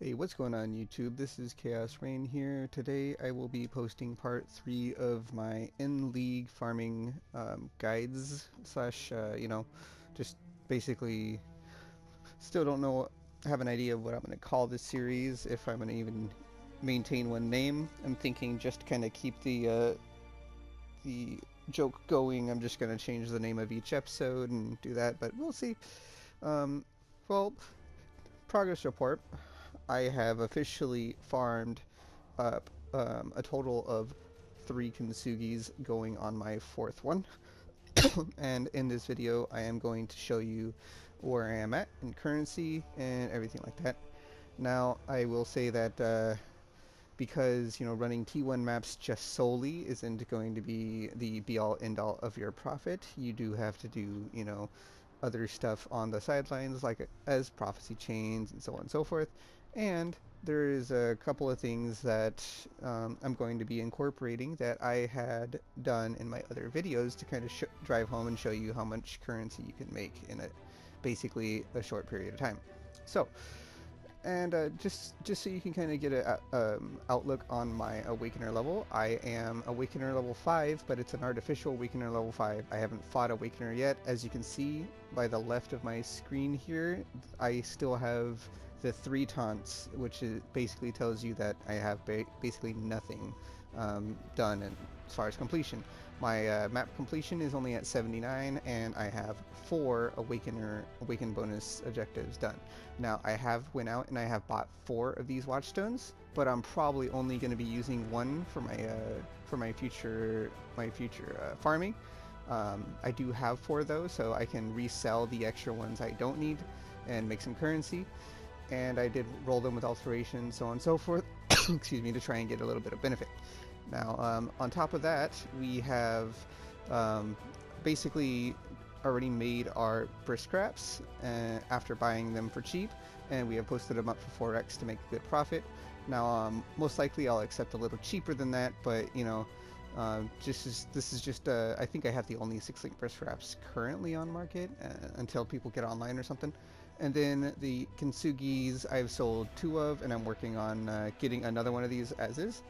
Hey, what's going on YouTube? This is Chaos-Reighn here. Today I will be posting part 3 of my in-league farming guides slash, just basically still don't know, have an idea of what I'm going to call this series, if I'm going to even maintain one name. I'm thinking just kind of keep the joke going. I'm just going to change the name of each episode and do that, but we'll see. Um, well, progress report. I have officially farmed up a total of 3 Kintsugi's, going on my 4th one. And in this video, I am going to show you where I am at in currency and everything like that. Now, I will say that because running T1 maps just solely isn't going to be the be-all end-all of your profit. You do have to do other stuff on the sidelines, like as prophecy chains and so on and so forth. And there's a couple of things that I'm going to be incorporating that I had done in my other videos to kind of drive home and show you how much currency you can make in basically a short period of time. So, and just so you can kind of get a outlook on my Awakener level, I am Awakener level 5, but it's an artificial Awakener level 5. I haven't fought Awakener yet. As you can see by the left of my screen here, I still have the 3 taunts, which basically tells you that I have basically nothing done as far as completion. My map completion is only at 79, and I have 4 Awaken bonus objectives done. Now, I have went out and I have bought 4 of these watchstones, but I'm probably only going to be using 1 for my future farming. I do have 4 though, so I can resell the extra ones I don't need and make some currency. And I did roll them with alteration, so on and so forth. Excuse me, to try and get a little bit of benefit. Now, on top of that, we have basically already made our brisk scraps after buying them for cheap, and we have posted them up for 4x to make a good profit. Now, most likely I'll accept a little cheaper than that, but this is just I think I have the only 6-link brisk scraps currently on market until people get online or something. And then the Kintsugis I've sold 2 of, and I'm working on getting another one of these as is.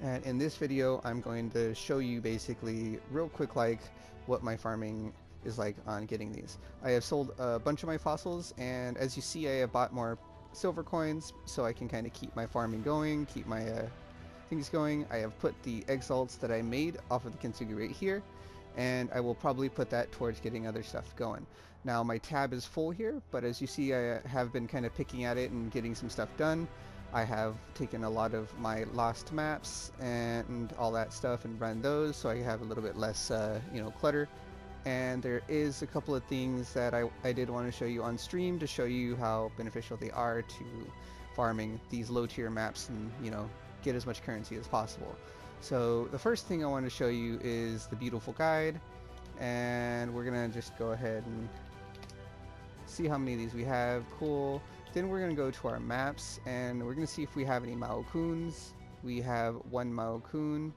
And in this video, I'm going to show you basically real quick like what my farming is like on getting these. I have sold a bunch of my fossils, and as you see, I have bought more silver coins so I can kind of keep my farming going, keep my things going. I have put the exalts that I made off of the Kintsugi right here, and I will probably put that towards getting other stuff going. Now my tab is full here, but as you see, I have been kind of picking at it and getting some stuff done. I have taken a lot of my lost maps and all that stuff and run those, so I have a little bit less clutter. And there is a couple of things that I did want to show you on stream to show you how beneficial they are to farming these low tier maps and get as much currency as possible. So the first thing I want to show you is the beautiful guide, and we're gonna just go ahead and see how many of these we have. Cool. Then we're gonna go to our maps and we're gonna see if we have any Mao-kuns. We have 1 Mao-kun.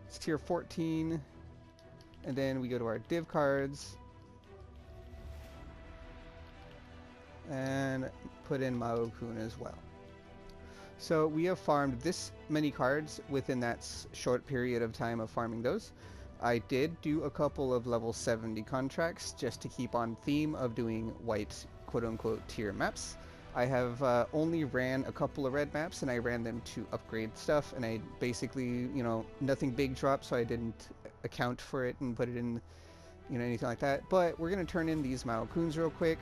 It's tier 14. And then we go to our div cards and put in Mao-kun as well. So we have farmed this many cards within that short period of time of farming those. I did do a couple of level 70 contracts just to keep on theme of doing white quote-unquote tier maps. I have only ran a couple of red maps, and I ran them to upgrade stuff, and I basically, nothing big dropped, so I didn't account for it and put it in, anything like that. But we're going to turn in these Mao-kuns real quick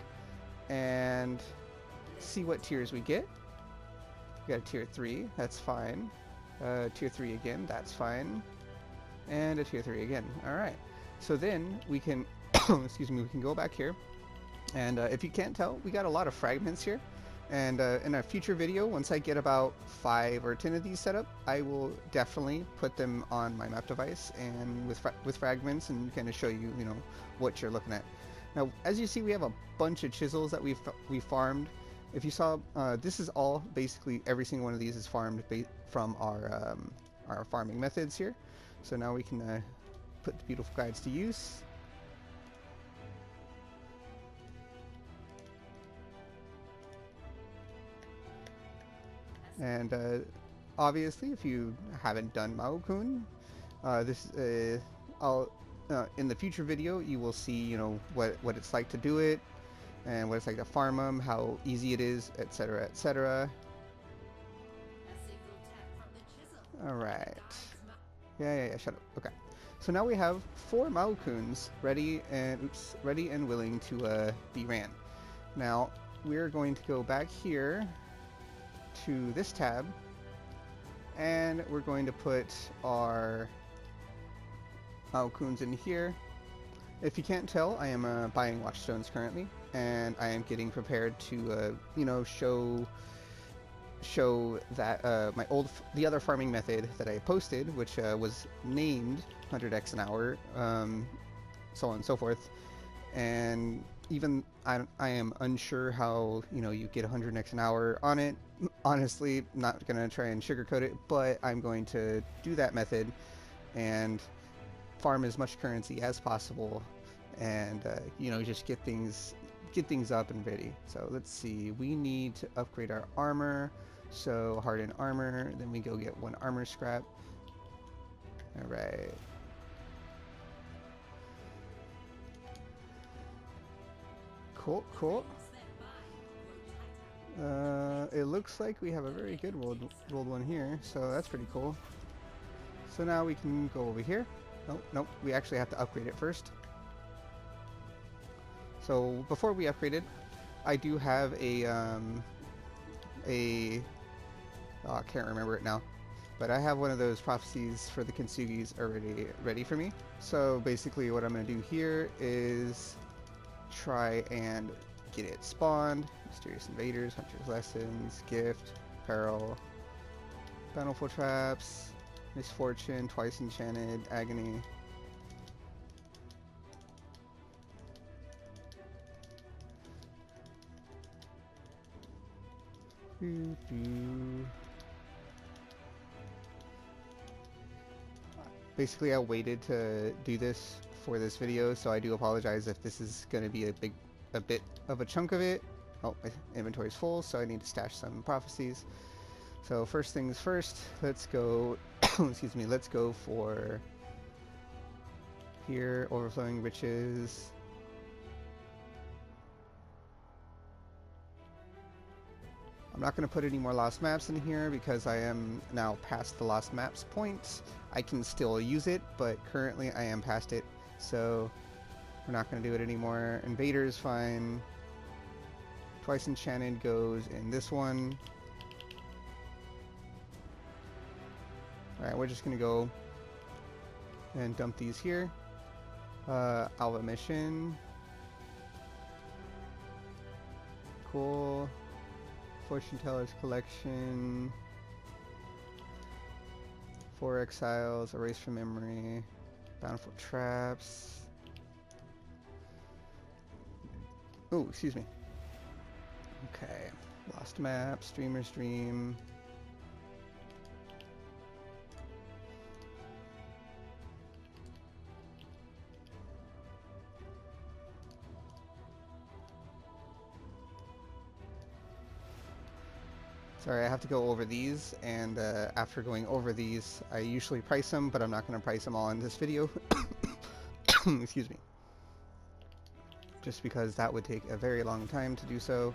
and see what tiers we get. We got a tier 3, that's fine. Tier 3 again, that's fine. And a tier 3 again. Alright. So then we can, excuse me, we can go back here. And if you can't tell, we got a lot of fragments here. And in a future video, once I get about 5 or 10 of these set up, I will definitely put them on my map device and with fragments and kind of show you, what you're looking at. Now, as you see, we have a bunch of chisels that we farmed. If you saw, this is all basically every single one of these is farmed from our farming methods here. So now we can put the beautiful guides to use. And obviously, if you haven't done Maokun, this I'll in the future video you will see, you know, what it's like to do it and what it's like to farm them, how easy it is, etc., etc. All right. Yeah. Shut up. Okay. So now we have 4 Maokuns ready and willing to be ran. Now we're going to go back here to this tab, and we're going to put our Maokuns in here. If you can't tell, I am buying watchstones currently, and I am getting prepared to, you know, show that the other farming method that I posted, which was named 100x an hour, so on and so forth. And even I am unsure how, you know, you get 100x an hour on it. Honestly, not gonna try and sugarcoat it, but I'm going to do that method and farm as much currency as possible, and you know, just get things up and ready. So let's see, we need to upgrade our armor, so harden armor, then we go get 1 armor scrap. All right. Cool. It looks like we have a very good rolled one here, so that's pretty cool. So now we can go over here. Nope, we actually have to upgrade it first. So before we upgrade it, I do have I can't remember it now, but I have one of those prophecies for the Kintsugis already ready for me. So basically what I'm going to do here is try and get it spawned. Mysterious Invaders, Hunter's Lessons, Gift, Peril, Bountiful Traps, Misfortune, Twice Enchanted, Agony. Basically, I waited to do this for this video, so I do apologize if this is going to be a bit of a chunk of it. Oh, my inventory's full, so I need to stash some prophecies. So first things first, let's go, excuse me, let's go for here, Overflowing Riches. I'm not going to put any more lost maps in here because I am now past the lost maps point. I can still use it, but currently I am past it, so we're not going to do it anymore. Invader's fine. Twice Enchanted goes in this one. Alright, we're just going to go and dump these here. Alva Mission. Cool. Fortune Teller's Collection. 4 Exiles, Erase from Memory. Bountiful Traps. Oh, excuse me. Okay. Lost Map, Streamer's Dream. Sorry, I have to go over these, and after going over these, I usually price them, but I'm not going to price them all in this video. Excuse me. Just because that would take a very long time to do so.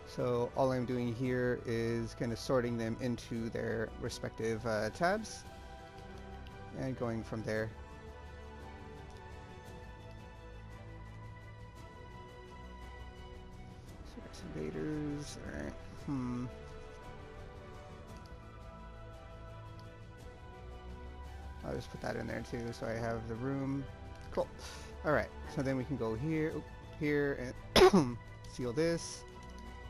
So all I'm doing here is kind of sorting them into their respective tabs, and going from there. Invaders, alright. I'll just put that in there too, so I have the room. Cool. Alright, so then we can go here, and seal this.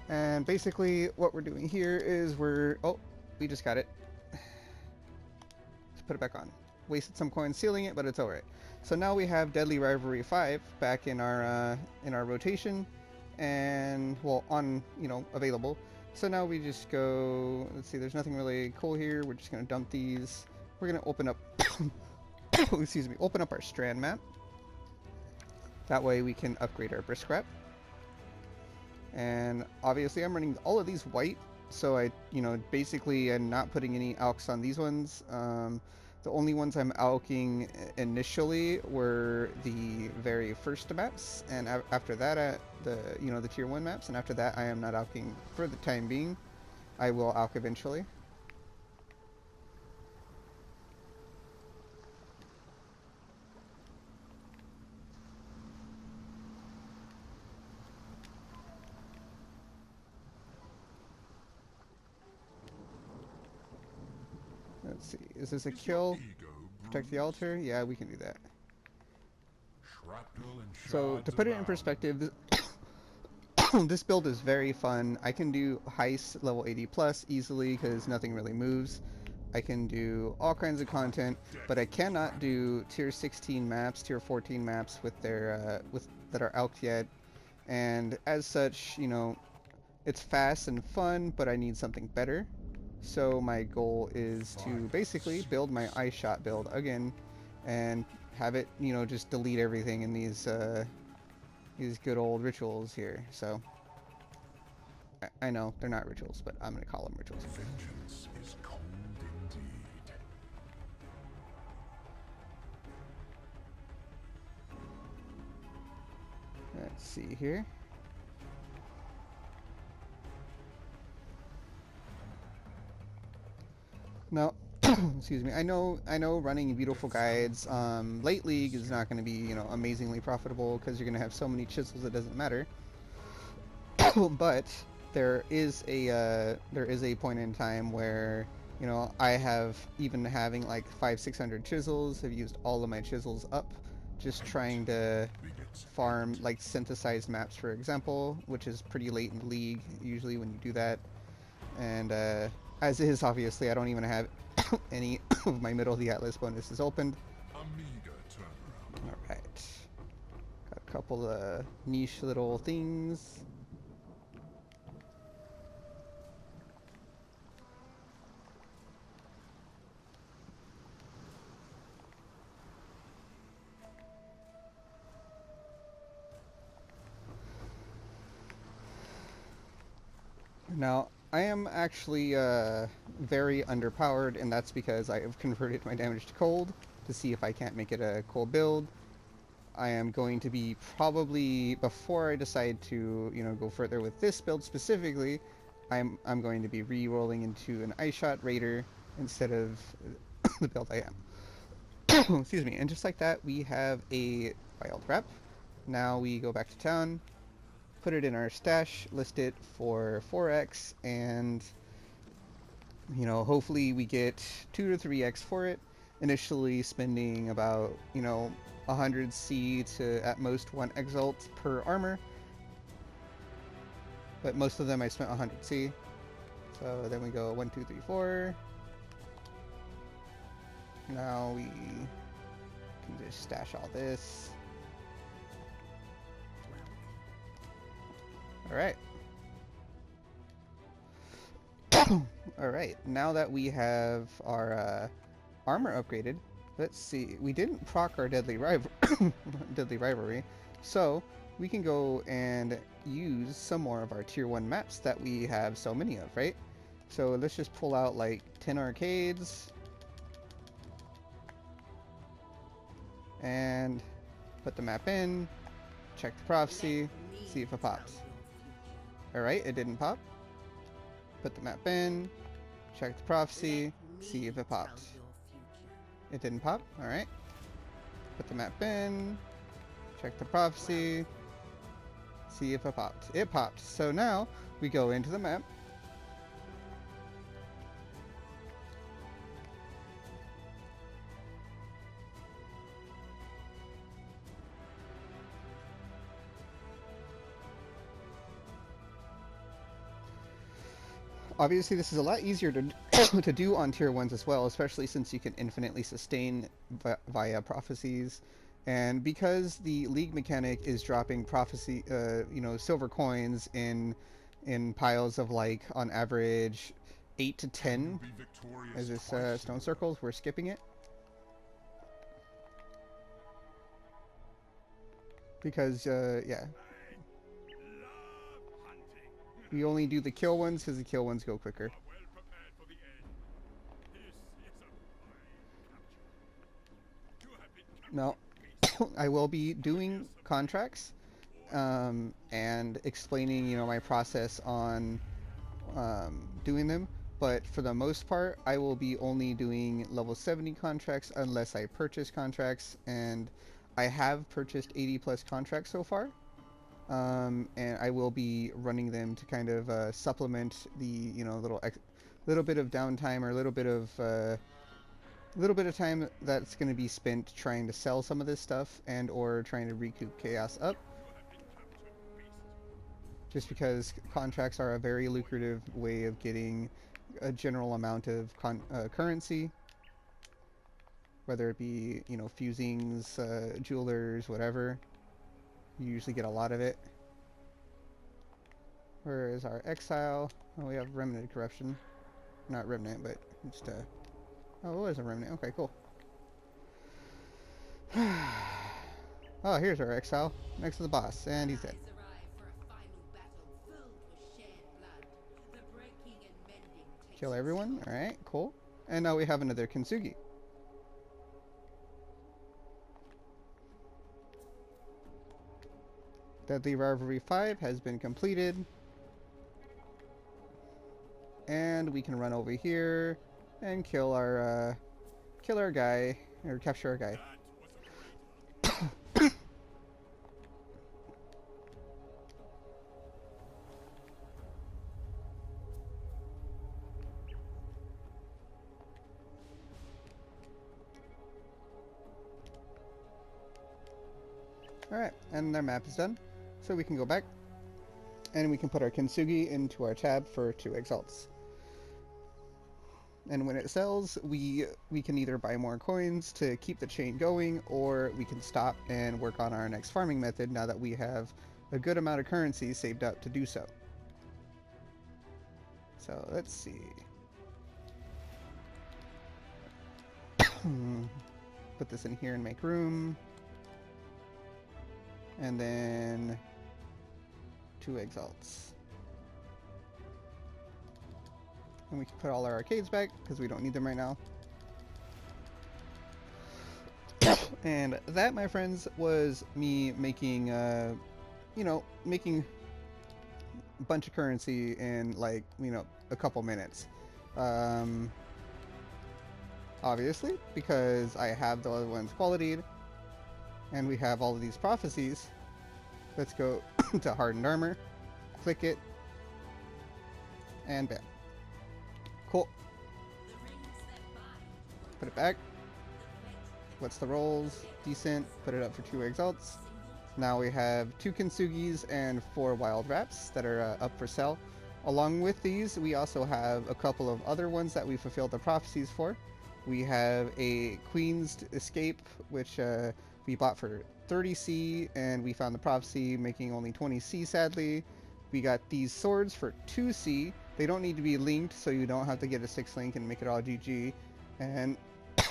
And basically what we're doing here is we just got it. Let's put it back on. Wasted some coins sealing it, but it's alright. So now we have Deadly Rivalry 5 back in our rotation. And well, available. So now we just go, let's see, there's nothing really cool here. We're just gonna dump these. We're gonna open up excuse me, open up our strand map. That way we can upgrade our brisk scrap. And obviously I'm running all of these white So I, basically I'm not putting any alks on these ones. The only ones I'm alking initially were the very first maps, and after that, the tier 1 maps, and after that I am not alking for the time being. I will alk eventually. Let's see, is this a kill? Protect the altar? Yeah, we can do that. So to put it in perspective, this build is very fun. I can do heist level 80 plus easily because nothing really moves. I can do all kinds of content, but I cannot do tier 16 maps, tier 14 maps with their that are out yet. And as such, it's fast and fun, but I need something better. So my goal is to basically build my ice shot build again, and have it, just delete everything in these good old rituals here. So I know they're not rituals, but I'm gonna call them rituals. Vengeance is cold indeed. Let's see here. Now, excuse me. I know running beautiful guides, late league is not going to be, amazingly profitable because you're going to have so many chisels it doesn't matter. But there is a point in time where, I have, even having like 500-600 chisels, have used all of my chisels up just trying to farm like synthesized maps, for example, which is pretty late in the league usually when you do that. And as is, obviously, I don't even have any of my middle of the Atlas bonuses opened. Alright. Got a couple of niche little things. Now, I am actually very underpowered, and that's because I have converted my damage to cold to see if I can't make it a cold build. I am going to be probably, before I decide to, go further with this build specifically, I'm going to be re-rolling into an Ice Shot Raider instead of the build I am. Excuse me. And just like that, we have a wild rep. Now we go back to town, put it in our stash, list it for 4x, and hopefully we get 2 to 3x for it. Initially spending about 100 C to at most 1 exalt per armor, but most of them I spent 100 C. So then we go 1, 2, 3, 4. Now we can just stash all this. Alright. Alright, now that we have our armor upgraded, let's see. We didn't proc our deadly rivalry, so we can go and use some more of our tier 1 maps that we have so many of, right? So let's just pull out like 10 arcades and put the map in, check the prophecy, see if it pops. Alright, it didn't pop. Put the map in, check the prophecy, see if it popped. It didn't pop. Alright. Put the map in, check the prophecy, see if it popped. It popped. So now we go into the map. Obviously, this is a lot easier to to do on tier 1s as well, especially since you can infinitely sustain via prophecies. And because the league mechanic is dropping prophecy, silver coins in piles of like on average 8 to 10 as this stone circles, we're skipping it. Because, yeah. We only do the kill ones because the kill ones go quicker. Now, I will be doing contracts and explaining, my process on doing them. But for the most part, I will be only doing level 70 contracts unless I purchase contracts, and I have purchased 80 plus contracts so far. And I will be running them to kind of supplement the little bit of downtime or little bit of time that's going to be spent trying to sell some of this stuff and or trying to recoup chaos up. Just because contracts are a very lucrative way of getting a general amount of currency, whether it be fusings, jewelers, whatever. You usually get a lot of it. Where is our exile? Oh, we have remnant corruption. Not remnant, but just oh, it was a remnant. Okay, cool. Oh, here's our exile next to the boss, and he's dead. Kill everyone. All right, cool. And now we have another Kintsugi. Deadly Rivalry 5 has been completed. And we can run over here and kill our guy, or capture our guy. Alright, and their map is done. So we can go back, and we can put our Kintsugi into our tab for 2 exalts. And when it sells, we can either buy more coins to keep the chain going, or we can stop and work on our next farming method now that we have a good amount of currency saved up to do so. So let's see. Put this in here and make room. And then 2 exalts. And we can put all our arcades back because we don't need them right now. And that, my friends, was me making, making a bunch of currency in like, a couple minutes. Obviously, because I have the other ones qualityed, and we have all of these prophecies. Let's go to hardened armor, click it, and bam. Cool. Put it back. What's the rolls? Decent. Put it up for 2 exalts. Now we have 2 Kintsugis and 4 wild wraps that are up for sale. Along with these, we also have a couple of other ones that we fulfilled the prophecies for. We have a Queen's Escape, which we bought for 30C, and we found the prophecy making only 20C, sadly. We got these swords for 2C. They don't need to be linked, so you don't have to get a 6 link and make it all GG. And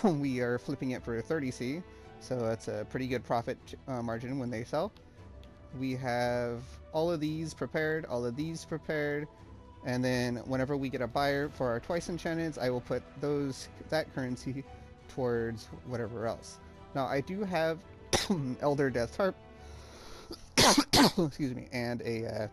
we are flipping it for 30C, so that's a pretty good profit margin when they sell. We have all of these prepared, and then whenever we get a buyer for our twice enchanteds, I will put that currency towards whatever else. Now I do have Elder Death Harp, excuse me, and a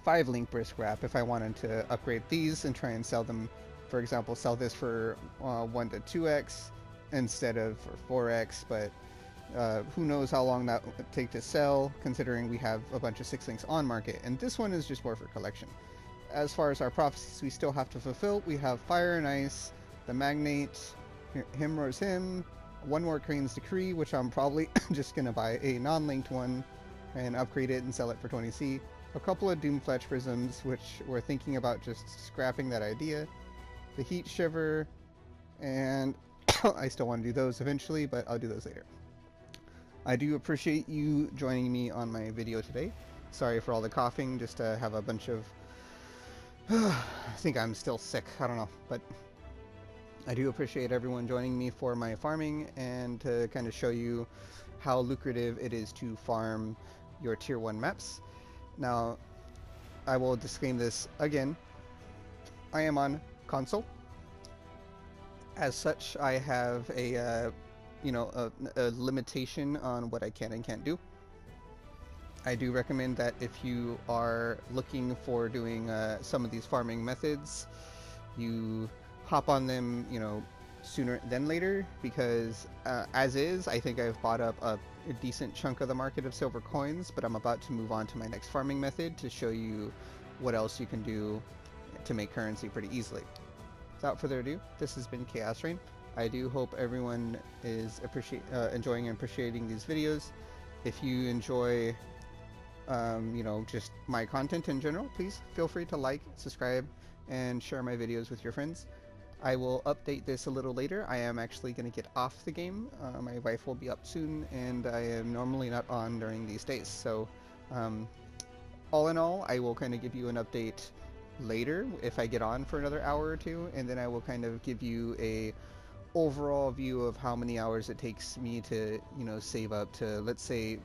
5 link brisk wrap if I wanted to upgrade these and try and sell them. For example, sell this for 1 to 2x instead of for 4x, but who knows how long that would take to sell, considering we have a bunch of 6 links on market, and this one is just more for collection. As far as our prophecies we still have to fulfill, we have Fire and Ice, the Magnate, Him Roars Him, one more Crane's Decree, which I'm probably just going to buy a non-linked one and upgrade it and sell it for 20C. A couple of Doomfletch Prisms, which we're thinking about just scrapping that idea. The Heat Shiver, and I still want to do those eventually, but I'll do those later. I do appreciate you joining me on my video today. Sorry for all the coughing, just to have a bunch of... I think I'm still sick, I don't know, but I do appreciate everyone joining me for my farming and to kind of show you how lucrative it is to farm your tier 1 maps. Now, I will disclaim this again. I am on console. As such, I have a limitation on what I can and can't do. I do recommend that if you are looking for doing some of these farming methods, you hop on them, sooner than later, because as is, I think I've bought up a decent chunk of the market of silver coins, but I'm about to move on to my next farming method to show you what else you can do to make currency pretty easily. Without further ado, this has been Chaos-Reighn. I do hope everyone is enjoying and appreciating these videos. If you enjoy just my content in general, please feel free to like, subscribe, and share my videos with your friends. I will update this a little later. I am actually going to get off the game. My wife will be up soon, and I am normally not on during these days. So, all in all, I will kind of give you an update later if I get on for another hour or two, and then I will kind of give you a overall view of how many hours it takes me to, save up to, let's say,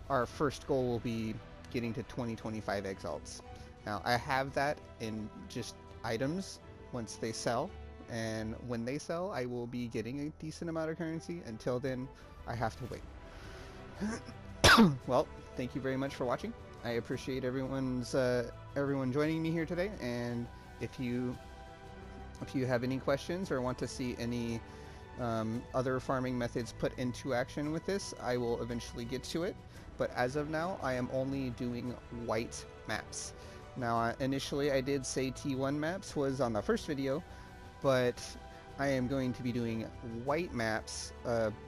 our first goal will be getting to 20-25 exalts. Now, I have that in just items once they sell, and when they sell, I will be getting a decent amount of currency. Until then, I have to wait. Well, thank you very much for watching. I appreciate everyone joining me here today, and if you have any questions or want to see any other farming methods put into action with this, I will eventually get to it. But as of now, I am only doing white maps. Now, initially I did say T1 maps was on the first video, but I am going to be doing white maps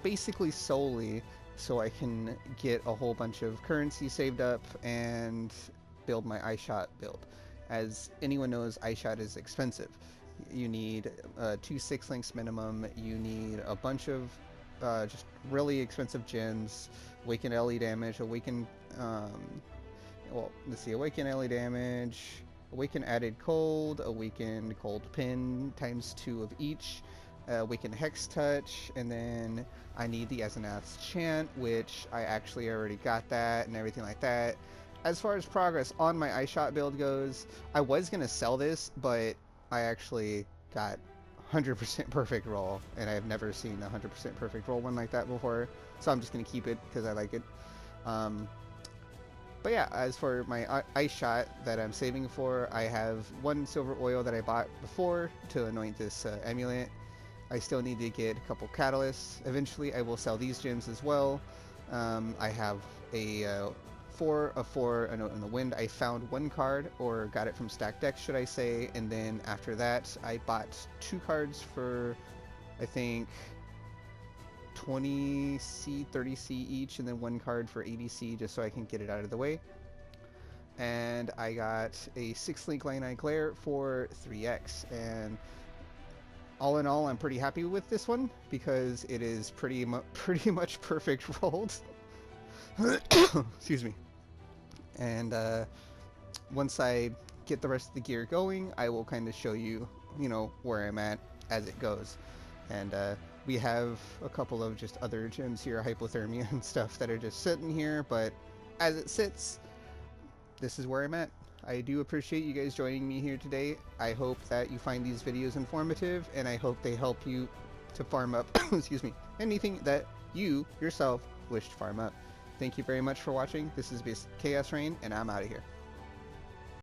basically solely so I can get a whole bunch of currency saved up and build my iShot build. As anyone knows, iShot is expensive. You need 2 6-links minimum, you need a bunch of just really expensive gens, awaken LE damage, awaken, awaken LE damage, awaken added cold, awaken cold pin times 2 of each, awaken hex touch, and then I need the Azanath's chant, which I actually already got that and everything like that. As far as progress on my iShot build goes, I was going to sell this, but I actually got 100% perfect roll, and I've never seen a 100% perfect roll one like that before, so I'm just going to keep it because I like it. But yeah, as for my ice shot that I'm saving for, I have 1 silver oil that I bought before to anoint this amulet. I still need to get a couple catalysts. Eventually I will sell these gems as well. I have a 4 of 4 a note in the wind. I found 1 card, or got it from stacked decks should I say, and then after that I bought 2 cards for I think 20C, 30C each, and then 1 card for 80C just so I can get it out of the way. And I got a 6-link Line Glare for 3x, and all in all I'm pretty happy with this one because it is pretty much perfect rolled. Excuse me. And once I get the rest of the gear going, I will kind of show you, where I'm at as it goes. And we have a couple of just other gems here, hypothermia and stuff, that are just sitting here, but as it sits, this is where I'm at. I do appreciate you guys joining me here today. I hope that you find these videos informative, and I hope they help you to farm up excuse me, anything that you yourself wish to farm up. Thank you very much for watching. This is Chaos-Reighn, and I'm out of here.